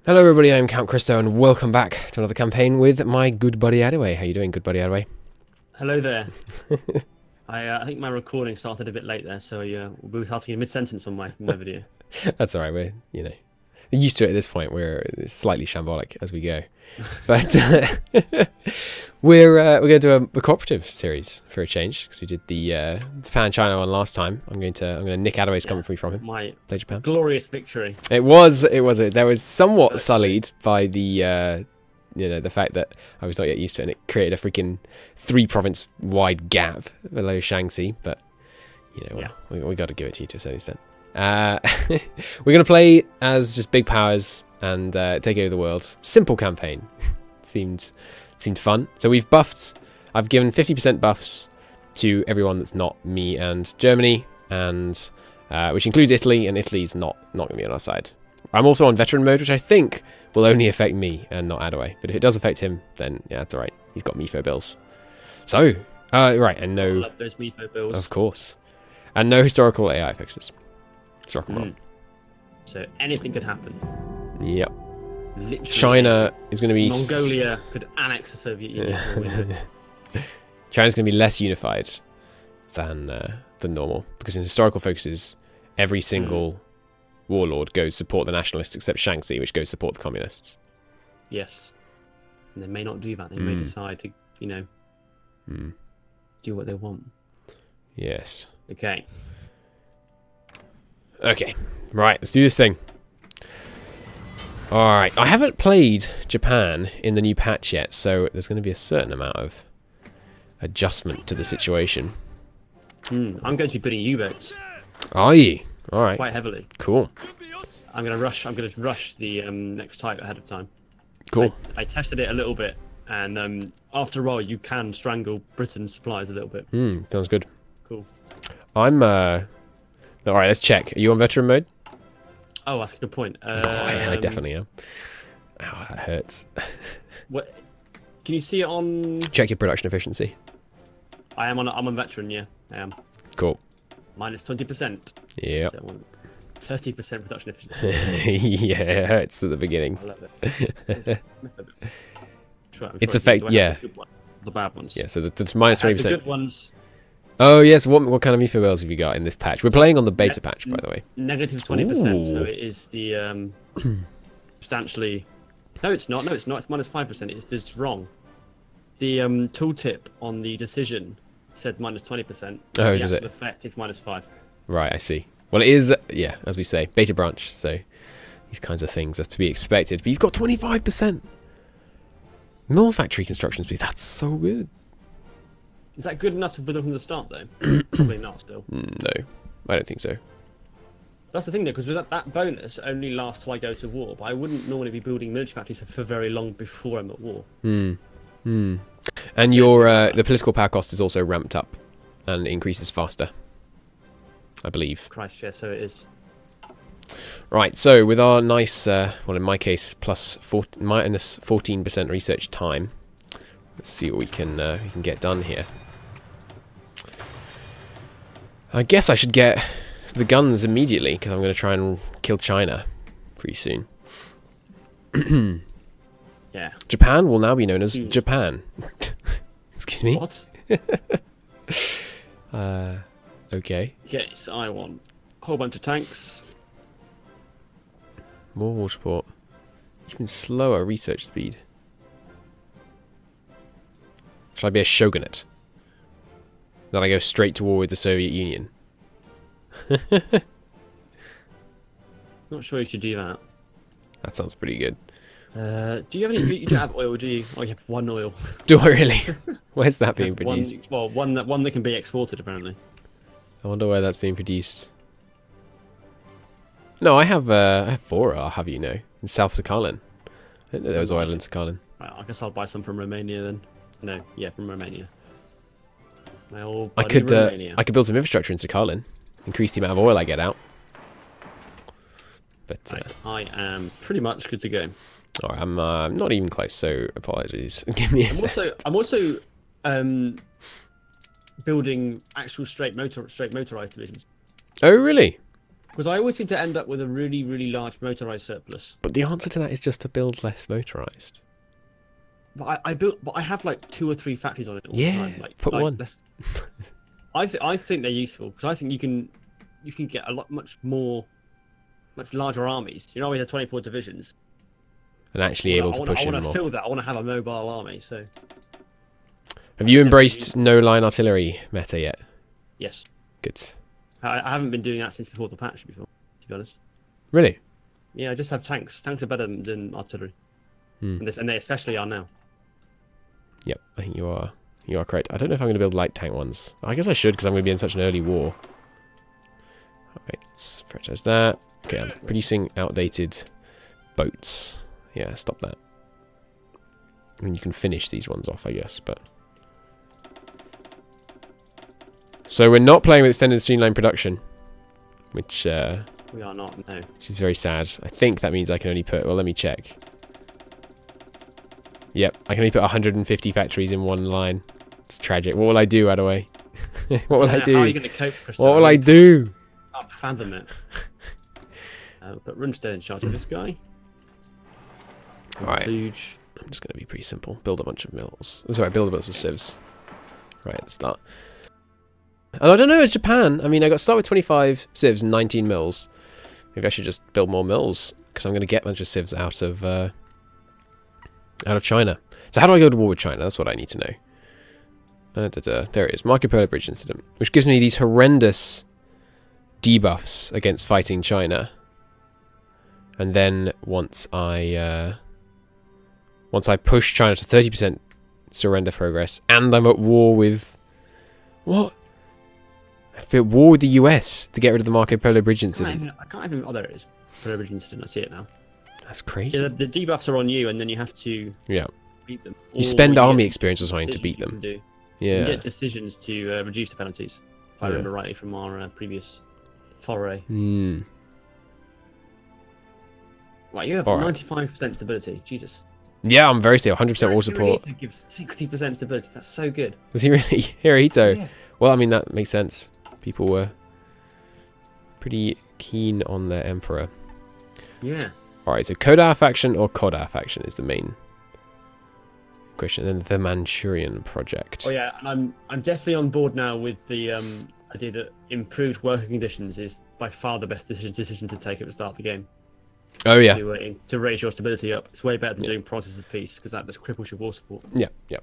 Hello everybody, I'm Count Christo and welcome back to another campaign with my good buddy Addaway. How you doing, good buddy Addaway? Hello there. I think my recording started a bit late there, so we were starting in mid-sentence on my video. That's alright, we're, used to it at this point. We're slightly shambolic as we go. But we're going to do a cooperative series for a change, because we did the Japan-China one last time. I'm going to nick Addaway's commentary from him. Play Japan. Glorious victory. There was somewhat sullied by the the fact that I was not yet used to it, and it created a freaking 3-province wide gap below Shaanxi, but we got to give it to you to a certain extent. We're going to play as just big powers and take over the world. Simple campaign. seemed fun. So we've buffed. I've given 50% buffs to everyone that's not me and Germany, and which includes Italy, and Italy's not going to be on our side. I'm also on veteran mode, which I think will only affect me and not Addaway. But if it does affect him, then yeah, that's all right. He's got MIFO bills. So right, and no. I love those MIFO bills. Of course, and no historical AI fixes. So anything could happen. Yep. Literally, China is going to be... Mongolia could annex the Soviet Union. China's going to be less unified than normal, because in historical focuses, every single warlord goes support the nationalists, except Shaanxi, which goes support the communists. Yes. And they may not do that. They may decide to, do what they want. Yes. Okay. Okay, right, let's do this thing. Alright, I haven't played Japan in the new patch yet, so there's going to be a certain amount of adjustment to the situation. I'm going to be putting U-boats. Are you? Alright. Quite heavily. Cool. I'm going to rush the next type ahead of time. Cool. I tested it a little bit, and after a while you can strangle Britain's supplies a little bit. Sounds good. Cool. I'm alright, let's check. Are you on veteran mode? Oh, that's a good point. I definitely am. Ow, that hurts. What? Can you see it on? Check your production efficiency. I'm on veteran, yeah. I am. Cool. Minus 20%. Yep. 30% production efficiency. Yeah, it hurts at the beginning. I love it. It's effect, yeah. The bad ones. Yeah, so the minus 20%. The good ones. Oh yes, what kind of MIFO bills have you got in this patch? We're playing on the beta patch, by the way. Negative 20%, so it is the substantially... No, it's not. No, it's not. It's minus 5%. It's wrong. The tooltip on the decision said minus 20%. Oh, is it? The effect is minus 5. Right, I see. Well, it is, yeah, as we say, beta branch, so these kinds of things are to be expected. But you've got 25%. Mill factory construction speed, that's so good. Is that good enough to build up from the start, though? Probably not, still. No, I don't think so. That's the thing, though, because that bonus only lasts till I go to war, but I wouldn't normally be building military factories for very long before I'm at war. And your the political power cost is also ramped up and increases faster, I believe. Christ, yeah, so it is. Right, so with our nice, well, in my case, minus 14% research time, let's see what we can get done here. I guess I should get the guns immediately, because I'm going to try and kill China pretty soon. Yeah. Japan will now be known as Japan. Excuse me? What? Okay. Yes, I want a whole bunch of tanks. More war support. Even slower research speed. Shall I be a shogunate? Then I go straight to war with the Soviet Union. Not sure you should do that. That sounds pretty good. Do you have any? You don't have oil, do you? Oh, you have one oil. Do I really? Where's that being produced? One that can be exported, apparently. I wonder where that's being produced. No, I have 4. I'll have you know, in South Sakhalin. I didn't know there was oil in Sakhalin. Right, I guess I'll buy some from Romania then. No, yeah, from Romania. I could build some infrastructure in Sakhalin, increase the amount of oil I get out. But right, I am pretty much good to go. All right, I'm not even close, so apologies. Give me a sec. I'm also building actual straight motorized divisions. Oh really? Because I always seem to end up with a really, really large motorized surplus. But the answer to that is just to build less motorized. But I have like 2 or 3 factories on it all Yeah, the time. Like, put one. I think they're useful because I think you can get a much larger armies. You know, we have 24 divisions. And actually able to push in more. I want to fill that. I want to have a mobile army. So. Have you embraced no line artillery meta yet? Yes. Good. I haven't been doing that since before the patch, to be honest. Really? Yeah, I just have tanks. Tanks are better than artillery. And they especially are now. Yep, I think you are correct. I don't know if I'm going to build light tank ones. I guess I should because I'm going to be in such an early war. Alright, let's prioritize that. Okay, I'm producing outdated boats. Yeah, stop that. I mean, you can finish these ones off, I guess, but... So we're not playing with extended streamlined production, which... we are not, no. Which is very sad. I think that means I can only put... Well, let me check. Yep, I can only put 150 factories in one line. It's tragic. What will I do, Addaway? What will I do? How are you going to cope for What will I do? I can't fathom it. But Runstead in charge of this guy. Alright. Huge. I'm just going to be pretty simple. Build a bunch of mills. Oh, sorry, build a bunch of civs. Right, let's start. And I don't know, it's Japan. I mean, I got to start with 25 civs and 19 mills. Maybe I should just build more mills, because I'm going to get a bunch of civs out of China. So how do I go to war with China? That's what I need to know. There it is. Marco Polo Bridge incident. Which gives me these horrendous debuffs against fighting China. And then once I push China to 30% surrender progress, and I'm at war with... What? I'm at war with the US to get rid of the Marco Polo Bridge incident. I can't even... Oh, there it is. Polo Bridge incident. I see it now. That's crazy. Yeah, the debuffs are on you, and then you have to beat them. You spend army experience or something to beat them. Yeah. You can get decisions to reduce the penalties, if I remember rightly from our previous foray. Right, you have 95% stability. Jesus. Yeah, I'm very stable. 100% war support. Hirohito gives 60% stability. That's so good. Was he really? Hirohito? Yeah. Well, I mean, that makes sense. People were pretty keen on their emperor. Yeah. Alright, so Kodar faction or Kodar faction is the main question. And then the Manchurian project. Oh yeah, and I'm definitely on board now with the idea that improved working conditions is by far the best decision to take at the start of the game. Oh yeah. To raise your stability up. It's way better than doing Promises of Peace, because that just cripples your war support. Yeah, yeah.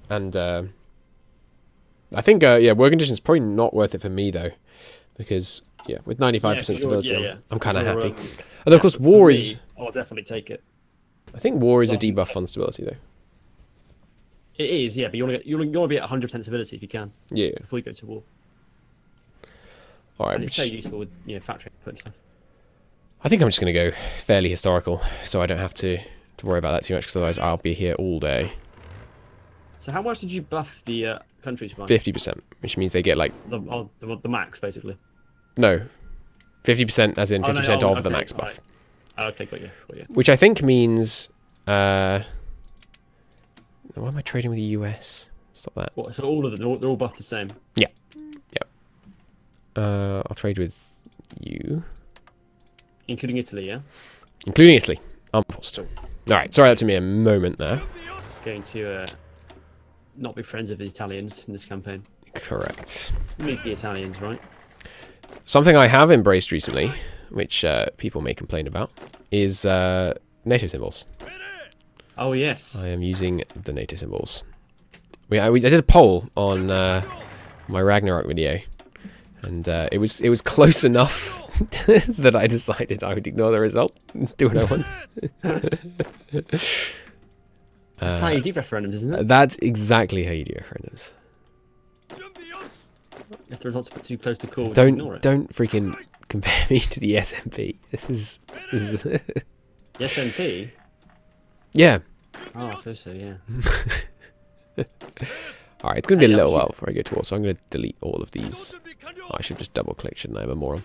And I think working conditions is probably not worth it for me though, because with 95% stability, I'm kind of happy. Although of course war is... I'll definitely take it. I think war is a debuff on stability though. It is, yeah, but you want to be at 100% stability if you can. Yeah. Before you go to war. All right. And it's so useful with factory input and stuff. I think I'm just going to go fairly historical, so I don't have to worry about that too much, because otherwise I'll be here all day. So how much did you buff the countries by? 50%, which means they get like... The max, basically. No. 50% as in 50% of the max buff. Right. Okay, got you. Which I think means... why am I trading with the US? Stop that. What, so all of them, they're all buffed the same? Yeah. I'll trade with you. Including Italy, yeah? Including Italy. I'm forced. Alright, sorry that took me a moment there. Going to not be friends with the Italians in this campaign. Correct. At least the Italians, right? Something I have embraced recently, which people may complain about, is NATO symbols. Oh, yes. I am using the NATO symbols. I did a poll on my Ragnarok video, and it was close enough that I decided I would ignore the result. Do what I want. That's how you do referendums, isn't it? That's exactly how you do referendums. If the results are too close to call, don't freaking compare me to the SNP. This is the SNP? Yeah. Oh, I suppose so, yeah. Alright, it's going to be a little while before I go to war, so I'm going to delete all of these. Oh, I should just double click, shouldn't I? I'm a moron.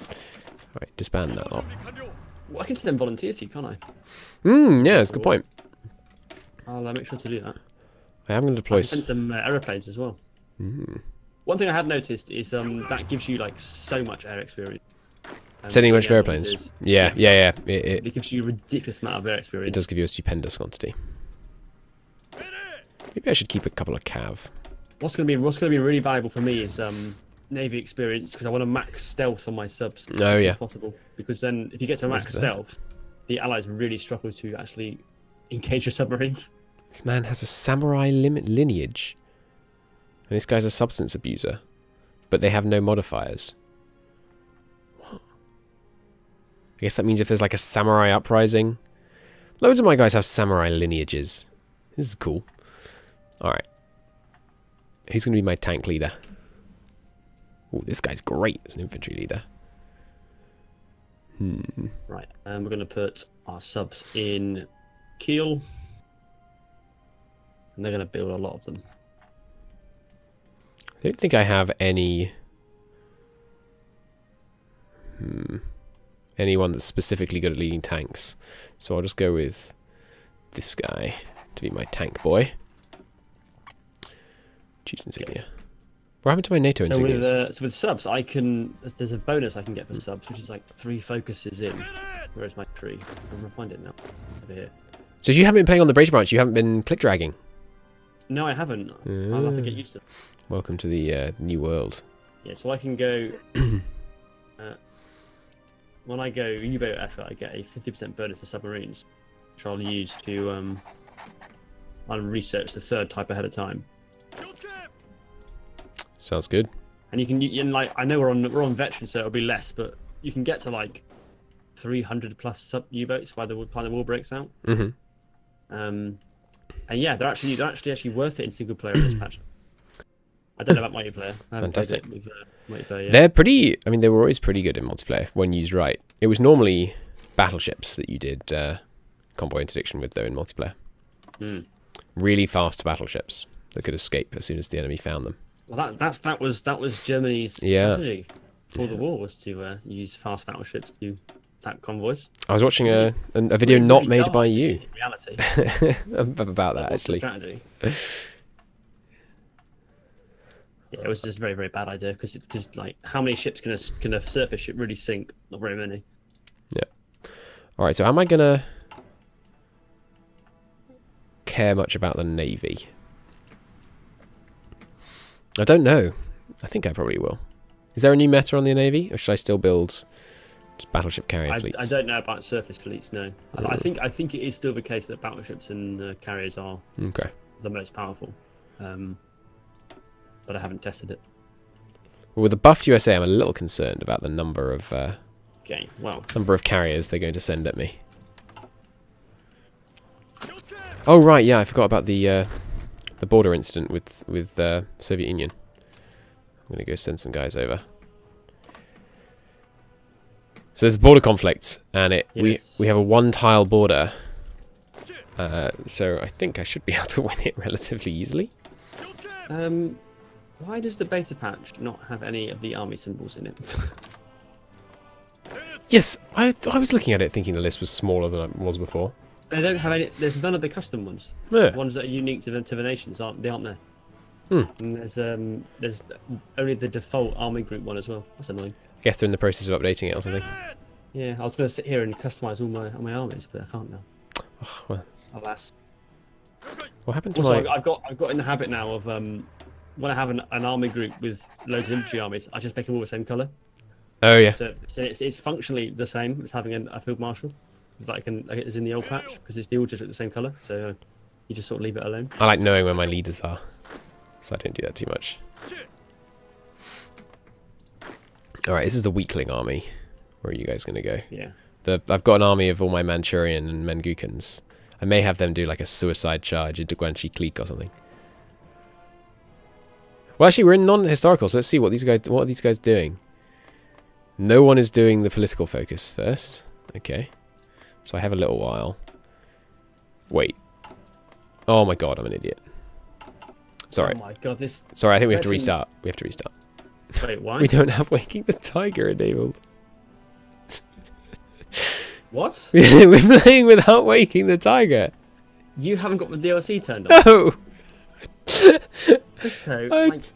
Alright, disband that lot. Well, I can send them volunteers to you, can't I? Yeah, that's a good point. I'll make sure to do that. I am going to deploy... I sent some aeroplanes as well. One thing I have noticed is that gives you like so much air experience. Sending a bunch of airplanes. Yeah. It gives you a ridiculous amount of air experience. It does give you a stupendous quantity. Maybe I should keep a couple of cav. What's going to be really valuable for me is Navy experience, because I want to max stealth on my subs. Oh yeah. If possible, because then if you get to max stealth, the allies really struggle to actually engage your submarines. This man has a samurai lineage, and this guy's a substance abuser, but they have no modifiers. What? I guess that means if there's like a samurai uprising, loads of my guys have samurai lineages. This is cool. All right. Who's going to be my tank leader? Oh, this guy's great as an infantry leader. Right, and we're going to put our subs in Kiel. And they're going to build a lot of them. I don't think I have any... anyone that's specifically good at leading tanks. So I'll just go with this guy to be my tank boy. Choose insignia. What happened to my NATO insignias? So with subs, I can. There's a bonus I can get for subs, which is like 3 focuses in. Where's my tree? I'm gonna find it now. Over here. So if you haven't been playing on the British branch, you haven't been click dragging? No, I haven't. I'll have to get used to it. Welcome to the new world. Yeah, so I can go. When I go U-boat effort, I get a 50% bonus for submarines, which I'll use to I'll research the 3rd type ahead of time. Sounds good. And you can, like, I know we're on veteran, so it'll be less, but you can get to like 300 plus sub U-boats by the war breaks out. And yeah, they're actually worth it in single player in this patch. I don't know about multiplayer. Fantastic. With, multiplayer, yeah. They're pretty. I mean, they were always pretty good in multiplayer when used right. It was normally battleships that you did convoy interdiction with, though, in multiplayer. Really fast battleships that could escape as soon as the enemy found them. Well, that was Germany's strategy for the war, was to use fast battleships to attack convoys. I was watching a video not made by you. In reality, about that actually. Strategy. Yeah, it was just a very, very bad idea because like how many ships can a surface ship really sink? Not very many. Yeah. All right. So am I gonna care much about the Navy? I don't know. I think I probably will. Is there a new meta on the Navy, or should I still build just battleship carrier fleets? I don't know about surface fleets. No, I think it is still the case that battleships and carriers are the most powerful. But I haven't tested it. Well, with the buffed USA, I'm a little concerned about the number of number of carriers they're going to send at me. Oh right, yeah, I forgot about the border incident with Soviet Union. I'm gonna go send some guys over. So there's border conflicts, and we have a 1-tile border. So I think I should be able to win it relatively easily. Why does the beta patch not have any of the army symbols in it? Yes, I was looking at it thinking the list was smaller than it was before. They don't have any. There's none of the custom ones. Yeah. The ones that are unique to the nations aren't there. And there's only the default army group one as well. That's annoying. I guess they're in the process of updating it or something. Yeah, I was going to sit here and customize all my armies, but I can't now. Oh, well. Alas. What happened to also, I've got in the habit now of when I have an army group with loads of infantry armies, I just make them all the same colour. Oh yeah. So it's functionally the same as having a field marshal, like it's in the old patch, because it's all just the same colour. So you just sort of leave it alone. I like knowing where my leaders are, so I don't do that too much. All right, this is the weakling army. Where are you guys going to go? Yeah. I've got an army of all my Manchurian and Mangukans. I may have them do like a suicide charge into Guanxi Clique or something. Well, actually, we're in non-historical, so let's see what are these guys doing. No one is doing the political focus first. Okay. So I have a little while. Wait. Oh my god, I'm an idiot. Sorry. Oh my god, this... Sorry, I think we have to restart. We have to restart. Wait, why? We don't have Waking the Tiger enabled. What? We're playing without Waking the Tiger. You haven't got the DLC turned on? No! Christo,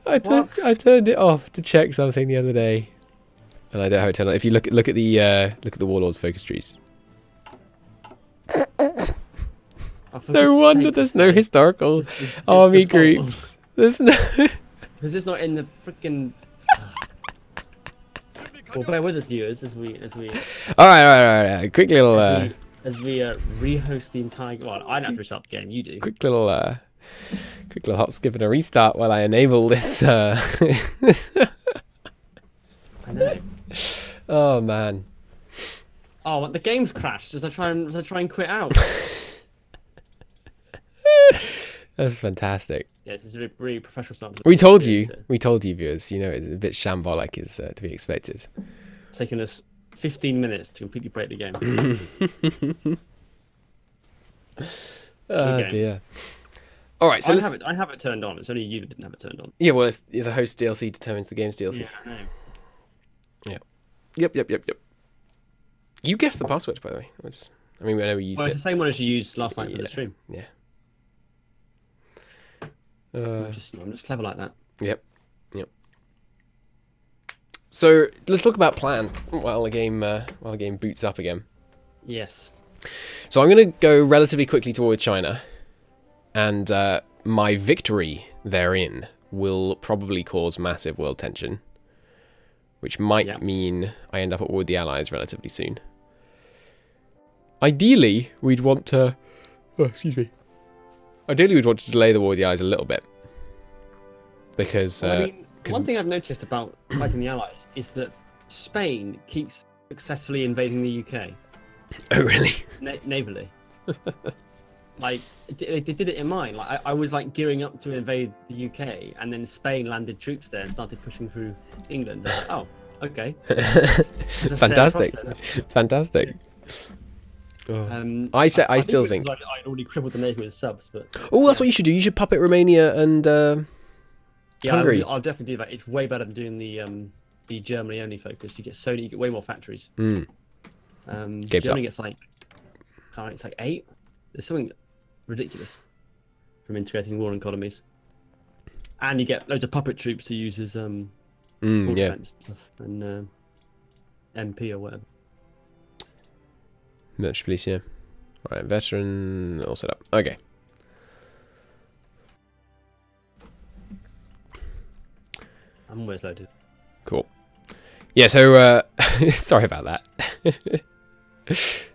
I turned it off to check something the other day. And I don't have it turned on. If you look at the warlords focus trees. No wonder there's no historical army groups. There's no. Because it's not in the freaking. Well, bear with us, viewers, as we. All right. Quick little. As we rehost the entire. Well, I don't have to restart the game. You do. Quick little hop, skip, and a restart while I enable this. I know. Oh man. Oh, the game's crashed. As I try and quit out. That's fantastic. Yeah, this is a really professional start. We told you, viewers. You know, it's a bit shambolic is to be expected. It's taken us 15 minutes to completely break the game. Oh dear. All right, so I have it turned on. It's only you that didn't have it turned on. Yeah, well, it's the host DLC determines the game's DLC. Yeah, I know. Yeah. Yep. You guessed the password, by the way. I know we used it. It's the same one as you used last night for the stream. Yeah. I'm just clever like that. Yep. So let's talk about plan while the game boots up again. Yes. So I'm going to go relatively quickly toward China, and my victory therein will probably cause massive world tension, which might mean I end up at war with the Allies relatively soon. Ideally, we'd want to. Oh, excuse me. Ideally, we'd want to delay the war with the Allies a little bit, because one thing I've noticed about fighting the Allies is that Spain keeps successfully invading the UK. Oh, really? Navally. Like, they did it in mine. Like, I was like gearing up to invade the UK, and then Spain landed troops there and started pushing through England. I was like, oh, okay. Fantastic. I still think I'd already crippled the navy with subs, but that's what you should do. You should puppet Romania and Hungary. I'll definitely do that. It's way better than doing the Germany only focus. You get way more factories. Germany gets it's like 8. There's something ridiculous from integrating war economies, and you get loads of puppet troops to use as stuff and MP or whatever. Merchant police, yeah. Alright, veteran all set up. Okay. I'm always loaded. Cool. Yeah, so sorry about that. It's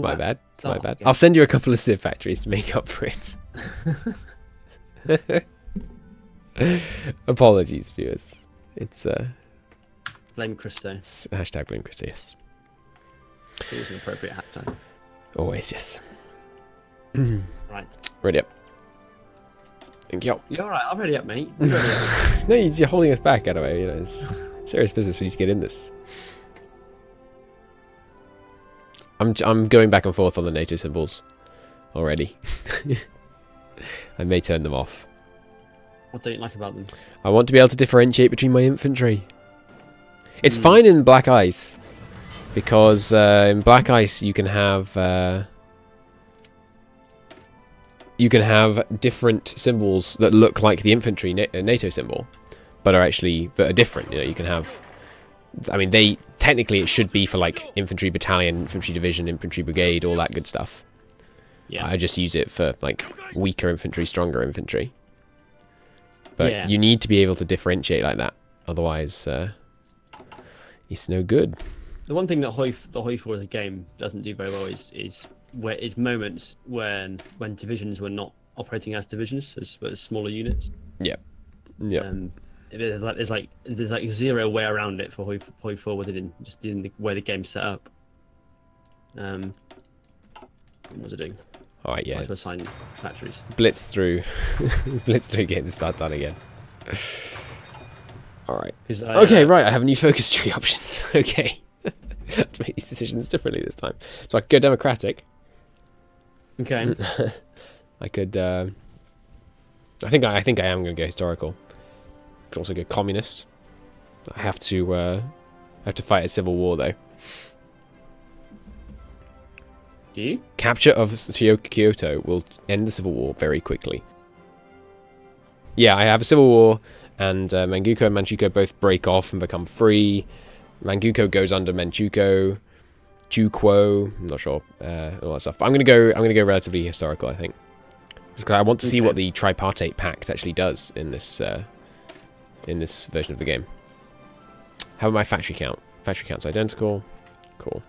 my bad. It's my bad. I'll send you a couple of Civ factories to make up for it. Apologies, viewers. It's blame Christo. It's hashtag blame Christo, yes. It was an appropriate hashtag. Always, yes. Right. Ready up. Thank you. You're alright, I'm ready up, mate. No, you're holding us back, Addaway. You know, it's serious business for you to get in this. I'm going back and forth on the NATO symbols already. I may turn them off. What don't you like about them? I want to be able to differentiate between my infantry. It's fine in Black Ice, because in Black Ice you can have different symbols that look like the infantry NATO symbol, but are different. You know, you can have. I mean, technically it should be for like infantry battalion, infantry division, infantry brigade, all that good stuff. Yeah. I just use it for like weaker infantry, stronger infantry. But you need to be able to differentiate like that, otherwise it's no good. The one thing that Hoi4 as a game doesn't do very well is moments when divisions were not operating as divisions, as smaller units. Yeah. Yeah. There's like zero way around it for Hoi4 within the way the game's set up. What was it doing? All right, yeah. To assign factories. Blitz through, getting the start done again. All right. Okay, right. I have new focus tree options. Okay. I have to make these decisions differently this time. So I could go democratic. Okay. I could. I think I am going to go historical. Could also go communist. I have to fight a civil war though. Do you? Capture of Kyoto will end the civil war very quickly. Yeah, I have a civil war, and Manchukuo and Manchukuo both break off and become free. Manchukuo goes under Manchukuo, Juquo, I'm not sure, all that stuff. But I'm gonna go relatively historical, I think, because I want to see what the tripartite pact actually does in this version of the game. How about my factory count? Factory count's identical. Cool.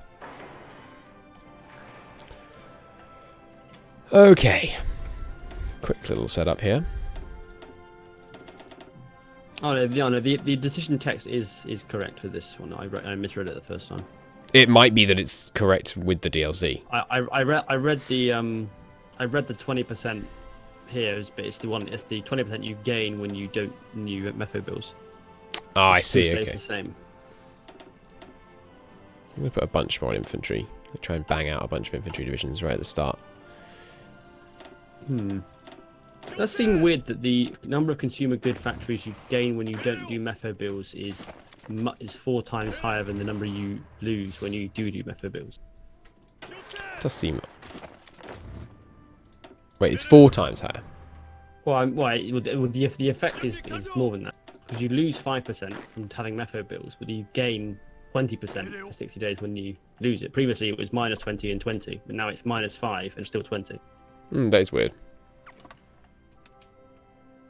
Okay. Quick little setup here. Oh no, the decision text is correct for this one. I misread it the first time. It might be that it's correct with the DLC. I read the 20% here, but it's the 20% you gain when you don't new method builds. Oh, I see. Okay. Okay. The same. I'm gonna put a bunch more on infantry. I'll try and bang out a bunch of infantry divisions right at the start. It does seem weird that the number of consumer good factories you gain when you don't do method builds is 4 times higher than the number you lose when you do method builds. Does seem. Wait, it's 4 times higher. Well, the effect is more than that, because you lose 5% from having method builds, but you gain 20% for 60 days when you lose it. Previously, it was -20 and 20, but now it's -5 and still 20. That is weird.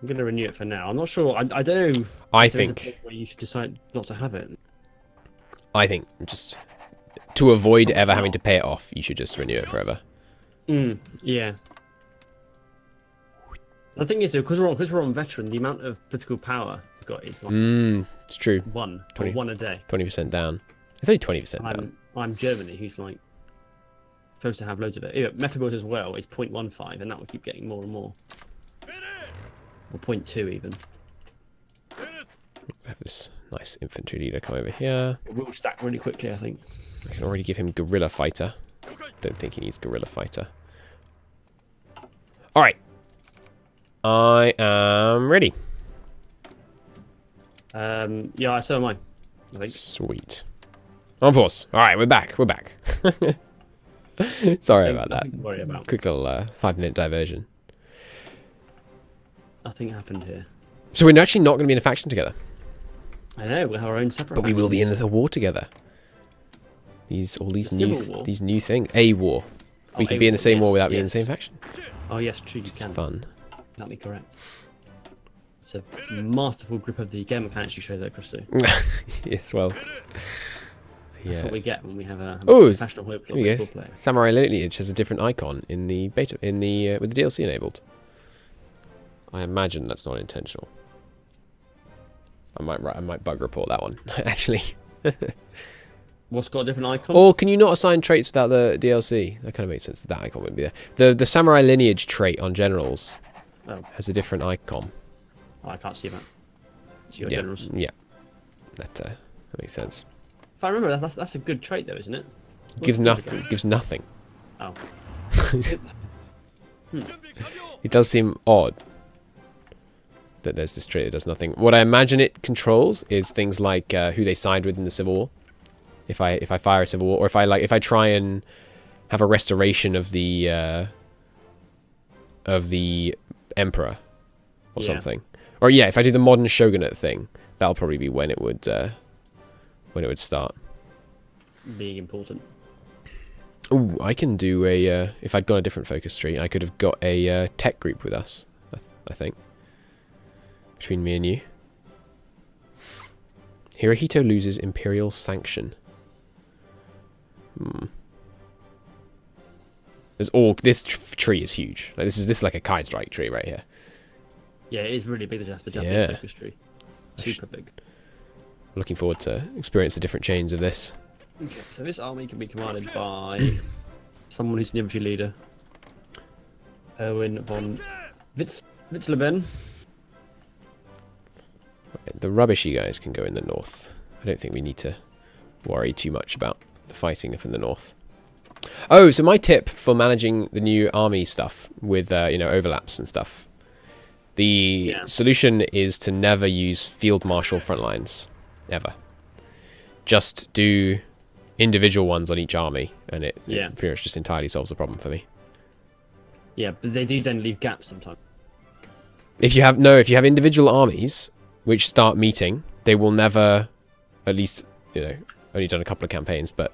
I'm going to renew it for now. I'm not sure. I don't know. I think where you should decide not to have it. I think just to avoid ever having to pay it off, you should just renew it forever. Yeah. The thing is, though, because we're on veteran, the amount of political power we've got is like it's true. 1 a day. 20% down. It's only 20% down. I'm Germany, who's like supposed to have loads of it. Yeah, method build as well is 0.15, and that will keep getting more and more. Or 0.2 even. I have this nice infantry leader come over here. It will stack really quickly, I think. I can already give him guerrilla fighter. Don't think he needs guerrilla fighter. All right. I am ready. Yeah, so am I think. Sweet. On pause. All right, we're back. We're back. Sorry about that. Nothing to worry about. Quick little 5-minute diversion. Nothing happened here. So we're actually not going to be in a faction together. I know, we have our own separate. But we will be in the war together. All these new things. A war. We can be in the same war without being in the same faction. Oh yes, true. You It's can. fun. Exactly correct. It's a masterful grip of the game mechanics you show there, Christo. Yes, well. That's what we get when we have a Oh, professional here we go. player. Samurai lineage has a different icon in the beta, with the DLC enabled. I imagine that's not intentional. I might bug report that one actually. What's got a different icon? Or can you not assign traits without the DLC? That kind of makes sense. That icon wouldn't be there. The samurai lineage trait on generals has a different icon. Oh, I can't see that. It's your generals. Yeah, that makes sense. If I remember, that's a good trait though, isn't it? Gives nothing. Gives nothing. Oh. It does seem odd that there's this trait that does nothing. What I imagine it controls is things like who they side with in the Civil War. If I fire a Civil War, or if I try and have a restoration of the Emperor or something, or if I do the modern shogunate thing, that'll probably be when it would start being important. Ooh, I can do a if I'd got a different focus tree, I could have got a tech group with us. I think between me and you. Hirohito loses Imperial Sanction. This tree is huge. Like this is like a kite strike tree right here. Yeah, it is really big. The Japanese focus tree, super big. Looking forward to experience the different chains of this. Okay, so this army can be commanded by someone who's an infantry leader. Erwin von Witzleben. The rubbishy guys can go in the north. I don't think we need to worry too much about the fighting up in the north. Oh, so my tip for managing the new army stuff with overlaps and stuff. The solution is to never use field marshal front lines, ever. Just do individual ones on each army, and it pretty much just entirely solves the problem for me. Yeah, but they do then leave gaps sometimes. If you have individual armies, which start meeting, they will never, at least, you know, only done a couple of campaigns, but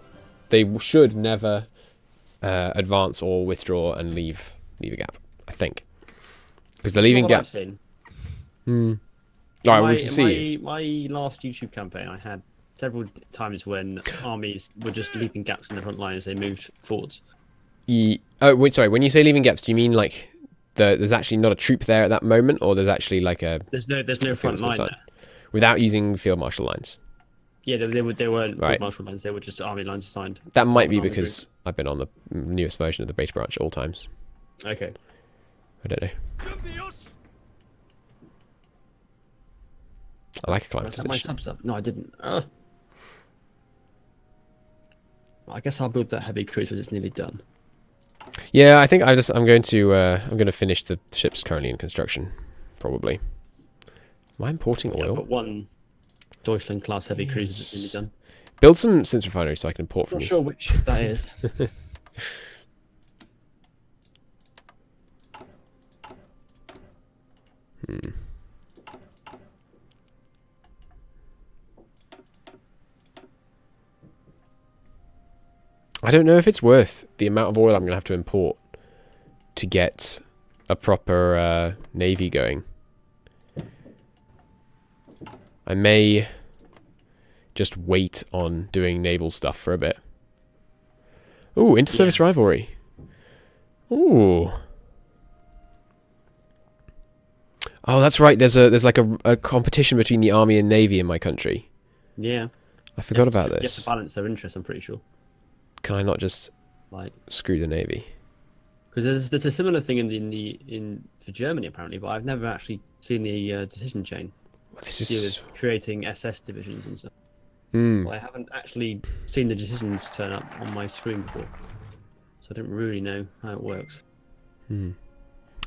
they should never advance or withdraw and leave a gap, I think. Because the leaving gap... I've seen. Alright, we can see. My last YouTube campaign, I had several times when armies were just leaving gaps in the front line as they moved forwards. Oh, wait, sorry. When you say leaving gaps, do you mean like there's actually not a troop there at that moment, or there's actually like a... There's no front line there. Without using field marshal lines? Yeah, they weren't right. field marshal lines. They were just army lines assigned. That might be because I've been on the newest version of the beta branch all times. Okay. I don't know. I like a climate my subs up? No, I didn't. I guess I'll build that heavy cruiser. It's nearly done. Yeah, I think I'm going to finish the ships currently in construction, probably. Am I importing oil? I've got one Deutschland class heavy cruiser that's nearly done. Build some synth refineries so I can import from you. Not sure which ship that is. I don't know if it's worth the amount of oil I'm going to have to import to get a proper navy going. I may just wait on doing naval stuff for a bit. Ooh, inter-service rivalry. Ooh. Oh, that's right. There's like a competition between the army and navy in my country. Yeah. I forgot about this. You have to balance their interests, I'm pretty sure. Can I not just like screw the navy? Because there's a similar thing for Germany apparently, but I've never actually seen the decision chain. This is creating SS divisions and stuff. Well, I haven't actually seen the decisions turn up on my screen before, so I don't really know how it works. Mute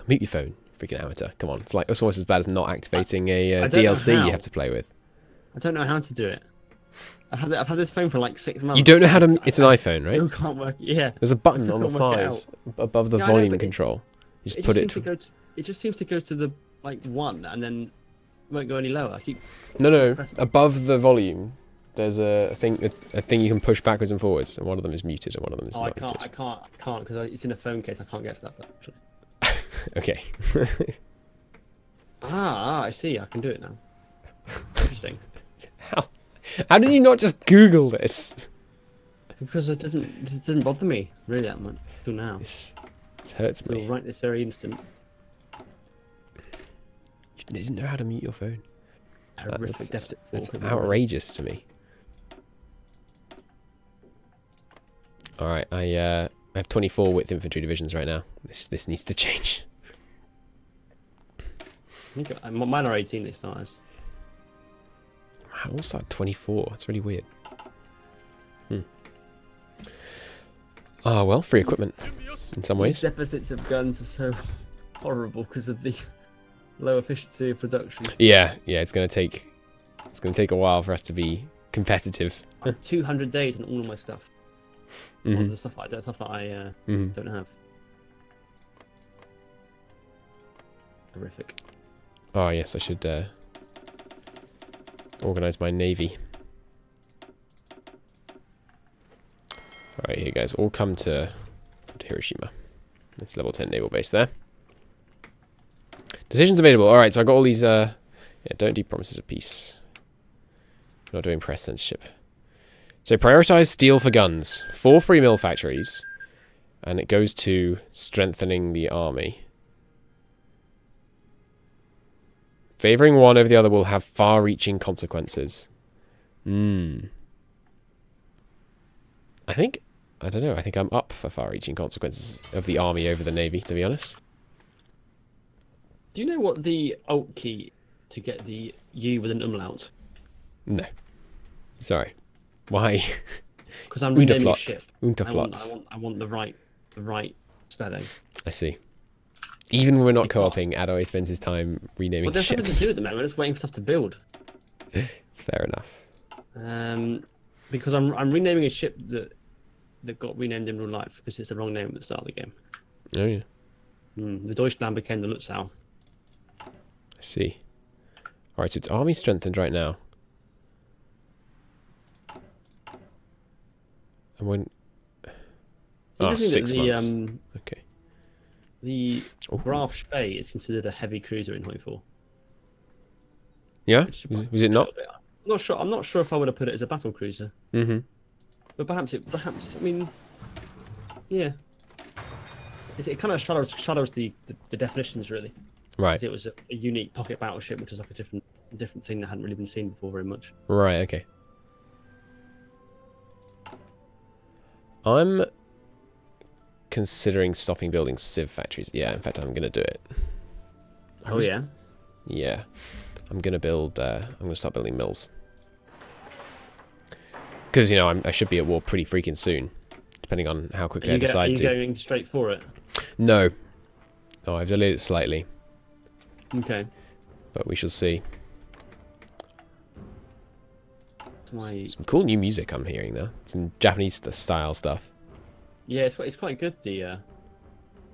your phone, freaking amateur! Come on, it's almost as bad as not activating a DLC you have to play with. I don't know how to do it. I've had this phone for like 6 months. You don't know how to... It's an iPhone, right? Still can't work. Yeah. There's a button on the side above the volume control. You just put it... It just seems to go to the like 1 and then won't go any lower. I keep... No. Above the volume, there's a thing you can push backwards and forwards, and one of them is muted and one of them is not muted. I can't because it's in a phone case. I can't get to that button, actually. Okay. I see. I can do it now. Interesting. How did you not just Google this? Because it doesn't bother me really that much till now. It hurts me. Right this very instant. You didn't know how to mute your phone. That's outrageous to me. All right, I have 24 width infantry divisions right now. This needs to change. I think mine are 18. They start as. I all start 24. It's really weird. Oh, well, free equipment in some ways. The deficits of guns are so horrible because of the low efficiency of production. Yeah, it's gonna take a while for us to be competitive. I have 200 days on all of my stuff. All the stuff I don't have. Horrific. Oh yes, I should organize my navy. Alright, here guys, all come to Hiroshima. That's level 10 naval base there. Decisions available. Alright, so I got all these don't do promises of peace. We're not doing press censorship. So prioritize steel for guns. 4 free mill factories. And it goes to strengthening the army. Favoring one over the other will have far-reaching consequences. I don't know, I think I'm up for far-reaching consequences of the army over the navy, to be honest. Do you know what the alt key to get the U with an umlaut? No. Sorry. Why? Because I'm renaming a ship. Unterflot. I want the right spelling. I see. Even when we're not co-oping, Addaway spends his time renaming there's ships. Something to do at the moment. I'm just waiting for stuff to build. It's fair enough. Because I'm renaming a ship that got renamed in real life because it's the wrong name at the start of the game. Oh yeah. The Deutschland became the Lutzow. I see. Alright, so it's army strengthened right now. And when... Ah, 6 months. Okay. The Graf Spee is considered a heavy cruiser in Hoi4. Yeah? Was it not? I'm not sure. I'm not sure if I would have put it as a battle cruiser. Mm-hmm. But perhaps I mean, yeah. It kind of shadows the definitions really. Right. It was a unique pocket battleship, which is like a different thing that hadn't really been seen before very much. Right. Okay. I'm considering stopping building civ factories. Yeah, in fact, I'm gonna do it. Oh yeah. Yeah. I'm gonna build. I'm gonna start building mills. Because you know I should be at war pretty freaking soon, depending on how quickly I decide to. Are you going straight for it? No. No, I've delayed it slightly. Okay. But we shall see. Some cool new music I'm hearing though. Some Japanese style stuff. Yeah, it's quite good. The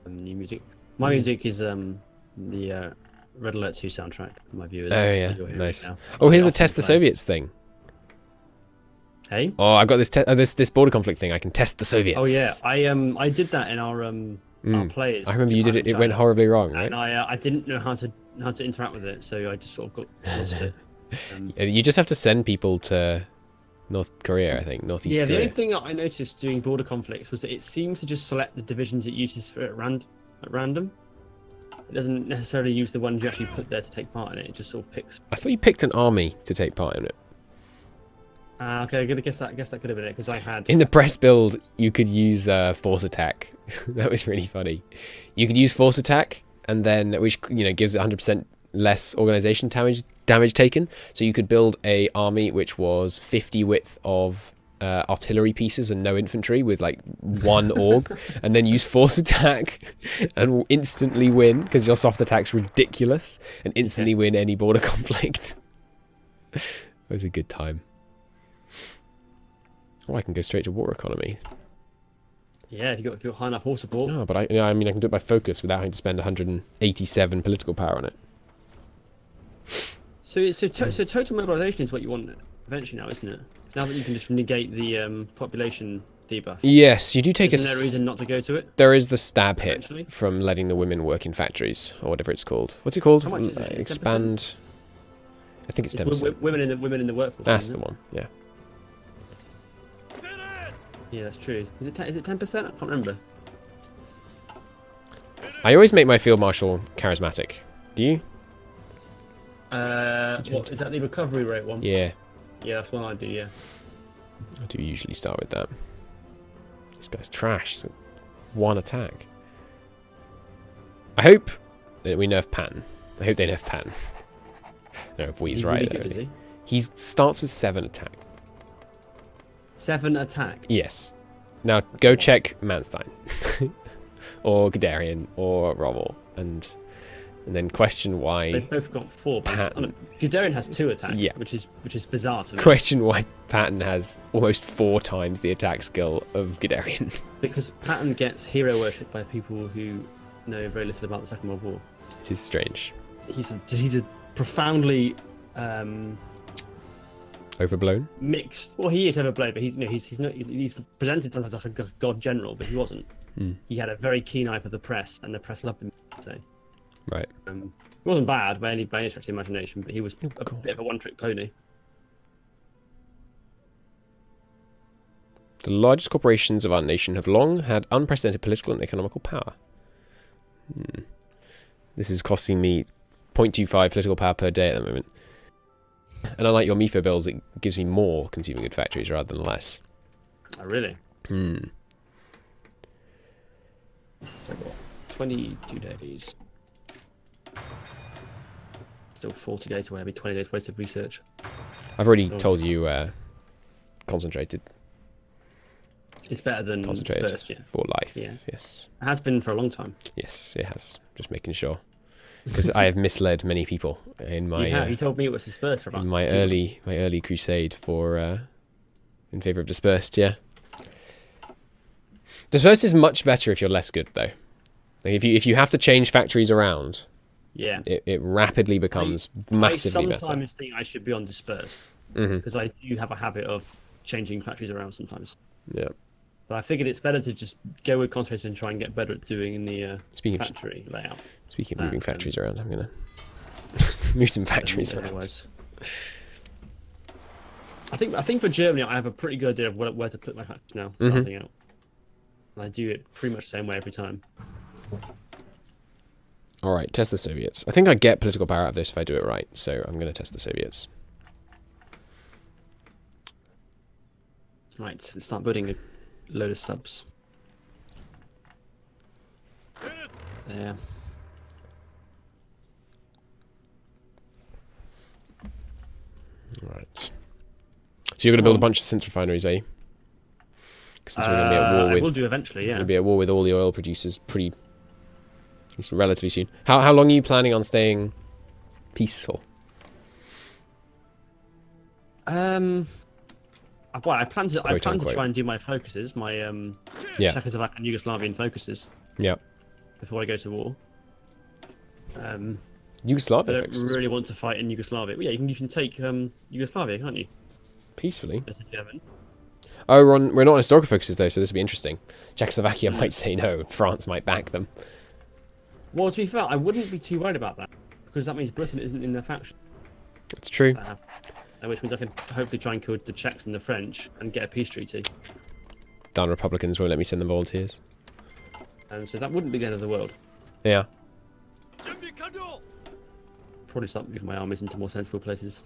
new music. My music is the Red Alert 2 soundtrack. My viewers. Oh yeah, nice. Oh, here's the Test the Soviets thing. Hey. Oh, I've got this border conflict thing. I can test the Soviets. Oh yeah, I did that in our players. I remember you did it. It went horribly wrong, right? And I didn't know how to interact with it, so I just sort of got lost it. You just have to send people to North Korea, I think, Northeast Korea. The only thing that I noticed doing border conflicts was that it seems to just select the divisions it uses for at random. It doesn't necessarily use the ones you actually put there to take part in it. It just sort of picks. I thought you picked an army to take part in it. Okay, I guess that could have been it because I had. In the press build, you could use force attack. That was really funny. You could use force attack, and then which gives 100% less organization damage taken. So you could build a army which was 50 width of artillery pieces and no infantry with like 1 org, and then use force attack and instantly win because your soft attack's ridiculous and instantly win any border conflict. It was a good time. Oh, I can go straight to war economy. Yeah, if you've got high enough war support. No, but I mean I can do it by focus without having to spend 187 political power on it. So total mobilization is what you want eventually now, isn't it? Now that you can just negate the population debuff. Yes, you do take There's no reason not to go to it. There is the stab hit from letting the women work in factories or whatever it's called. What's it called? How much is it? Expand. 10%? I think it's 10%. Women in the workforce. That's the one. Yeah. Yeah, that's true. Is it 10%? I can't remember. I always make my field marshal charismatic. Do you? What is that? The recovery rate one? Yeah. Yeah, that's one I do. Yeah. I do usually start with that. This guy's trash. 1 attack. I hope that we nerf Patton. I hope they nerf Patton. No, Wee's right there. He starts with 7 attack. 7 attack? Yes. Now go check Manstein. Or Guderian or Rommel and then question why they've both got 4. Guderian has 2 attacks, yeah. which is bizarre to me. Question why Patton has almost 4 times the attack skill of Guderian. Because Patton gets hero worshipped by people who know very little about the Second World War. It is strange. He's a profoundly overblown. Mixed. Well, he is overblown, but he's presented sometimes like a god general, but he wasn't. He had a very keen eye for the press, and the press loved him. So. Right. He wasn't bad by any stretch of the imagination, but he was a bit of a one-trick pony. The largest corporations of our nation have long had unprecedented political and economical power. This is costing me 0.25 political power per day at the moment. And unlike your MIFO bills, it gives me more consuming good factories rather than less. Oh, really? 22 days. Still 40 days away. I'll be 20 days wasted research. I've already told you concentrated. It's better than concentrated first, yeah. For life. Yeah. Yes. It has been for a long time. Yes, it has. Just making sure. Because I have misled many people in my. You told me it was dispersed for about in my early crusade for in favor of dispersed. Yeah. Dispersed is much better if you're less good though. Like if you have to change factories around, Yeah. It rapidly becomes massively I better. sometimes think I should be on dispersed because I do have a habit of changing factories around sometimes. Yeah. But I figured it's better to just go with concentration and try and get better at doing in the factory layout. Speaking of moving factories around, I'm gonna move some factories around. Otherwise. I think for Germany, I have a pretty good idea of where to put my factories now, starting out. And I do it pretty much the same way every time. All right, test the Soviets. I think I get political power out of this if I do it right, so I'm going to test the Soviets. Right, let's start building a load of subs. There. Right. So you're going to build a bunch of synth refineries, are you? Because we're going to be at war with. I will do eventually, yeah. We're going to be at war with all the oil producers pretty. It's relatively soon. How long are you planning on staying peaceful? Well, I plan to try and do my focuses, my Czechoslovakian and Yugoslavian focuses. Yeah. Before I go to war. Yugoslavia I don't really want to fight in Yugoslavia. Well, yeah, you can take Yugoslavia, can't you? Peacefully. As a German. Oh, we're not on historical focuses though, so this will be interesting. Czechoslovakia might say no. France might back them. Well, to be fair, I wouldn't be too worried about that because that means Britain isn't in their faction. That's true. Which means I can hopefully try and kill the Czechs and the French and get a peace treaty. Darn Republicans won't let me send them volunteers. So that wouldn't be the end of the world. Yeah. Probably start moving my armies into more sensible places.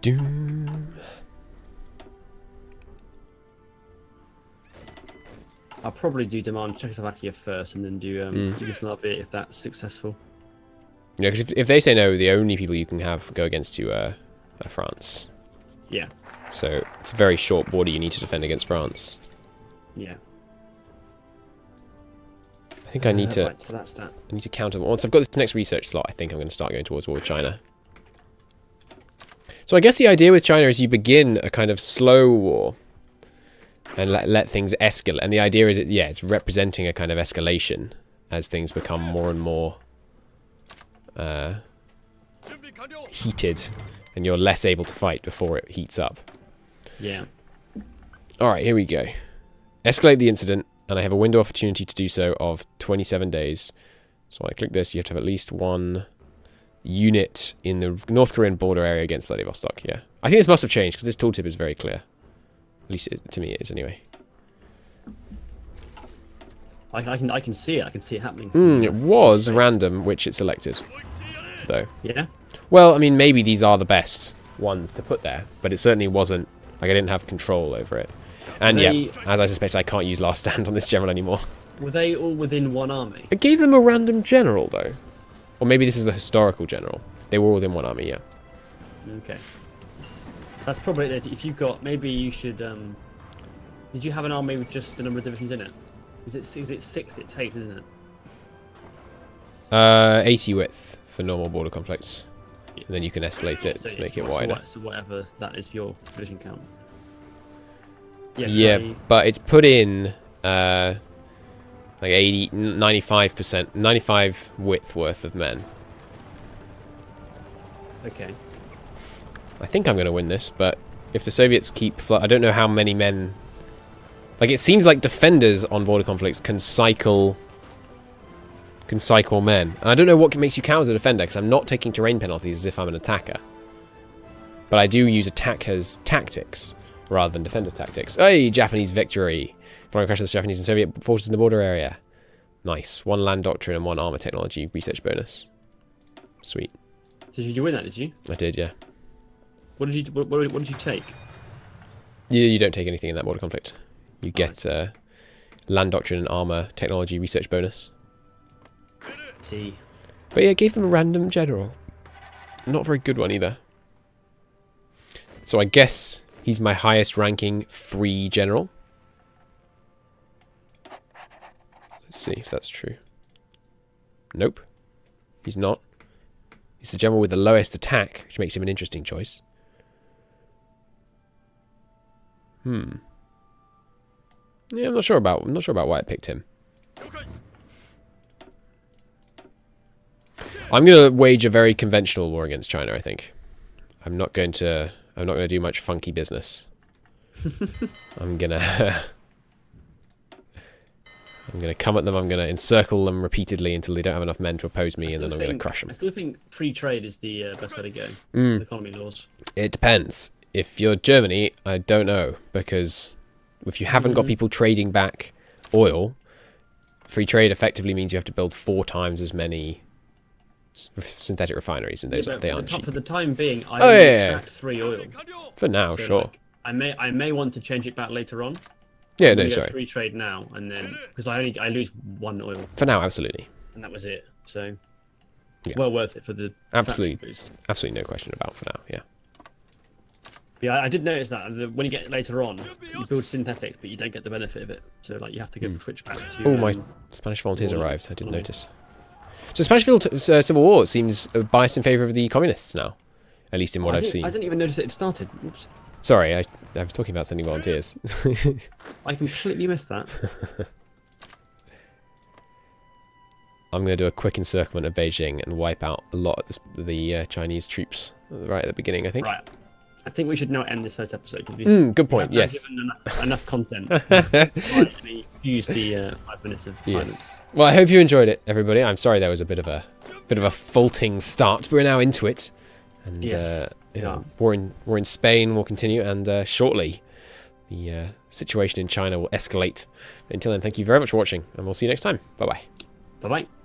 Doom. I'll probably do demand Czechoslovakia first and then do Yugoslavia if that's successful. Yeah, because if they say no, the only people you can have go against you are France. Yeah. So it's a very short border you need to defend against France. Yeah. I think I need to. Right, so that's that. I need to counter. Once I've got this next research slot, I think I'm going to start going towards war with China. So I guess the idea with China is you begin a kind of slow war and let things escalate. And the idea is, it's representing a kind of escalation as things become more and more heated, and you're less able to fight before it heats up. Yeah. All right, here we go. Escalate the incident, and I have a window opportunity to do so of 27 days. So when I click this, you have to have at least one unit in the North Korean border area against Vladivostok. Yeah, I think this must have changed because this tooltip is very clear. At least to me it is anyway. I can see it. I can see it happening. It was random which it selected, though. Yeah. Well, I mean, maybe these are the best ones to put there, but it certainly wasn't. Like, I didn't have control over it. And yeah, as I suspect, I can't use Last Stand on this general anymore. Were they all within one army? It gave them a random general, though. Or maybe this is the historical general. They were all within one army, yeah. Okay. That's probably it. If you've got, maybe you should. Did you have an army with just the number of divisions in it? Is it 6 it takes, isn't it? 80 width for normal border conflicts. And then you can escalate it to make it wider. So whatever that is for your division count. Yeah, but it's put in like 80, 95%, 95 width worth of men. Okay. I think I'm going to win this, but if the Soviets keep... I don't know how many men... Like, it seems like defenders on border conflicts can cycle men. And I don't know what makes you count as a defender, because I'm not taking terrain penalties as if I'm an attacker. But I do use attackers' tactics rather than defender tactics. Hey, Japanese victory! Following crash of the Japanese and Soviet forces in the border area. Nice. 1 land doctrine and 1 armor technology research bonus. Sweet. So did you win that, did you? I did, yeah. What did you take? You don't take anything in that border conflict. You get land doctrine and armor technology research bonus. See. But yeah, it gave them a random general. Not a very good one either. So I guess he's my highest ranking free general. Let's see if that's true. Nope. He's not. He's the general with the lowest attack, which makes him an interesting choice. Yeah, I'm not sure about why I picked him. I'm gonna wage a very conventional war against China, I think. I'm not gonna do much funky business. I'm gonna come at them, I'm gonna encircle them repeatedly until they don't have enough men to oppose me, and then I'm gonna crush them. I still think free trade is the best way to go. The economy laws. It depends. If you're Germany, I don't know, because if you haven't got people trading back oil, free trade effectively means you have to build 4 times as many synthetic refineries, and they aren't cheap. For the time being, I only extract 3 oil. For now, so, sure. Like, I may want to change it back later on. Yeah, no, sorry. Free trade now, and then because I lose 1 oil. For now, absolutely. And that was it. So yeah. Well worth it for the absolutely no question about for now. Yeah. Yeah, I did notice that when you get later on, you build synthetics, but you don't get the benefit of it. So like you have to go switch back to. Oh, my Spanish volunteers arrived. I didn't notice. So Spanish Civil War seems biased in favour of the communists now, at least in what I've seen. I didn't even notice it started. Oops. Sorry, I was talking about sending volunteers. I completely missed that. I'm going to do a quick encirclement of Beijing and wipe out a lot of the Chinese troops right at the beginning, I think. Right. I think we should now end this first episode. Good point, yes. Given enough content. Right, use the 5 minutes of silence. Well, I hope you enjoyed it, everybody. I'm sorry there was a bit of a faulting start, but we're now into it. And yes. War in Spain will continue, and shortly the situation in China will escalate. Until then, thank you very much for watching, and we'll see you next time. Bye-bye. Bye-bye.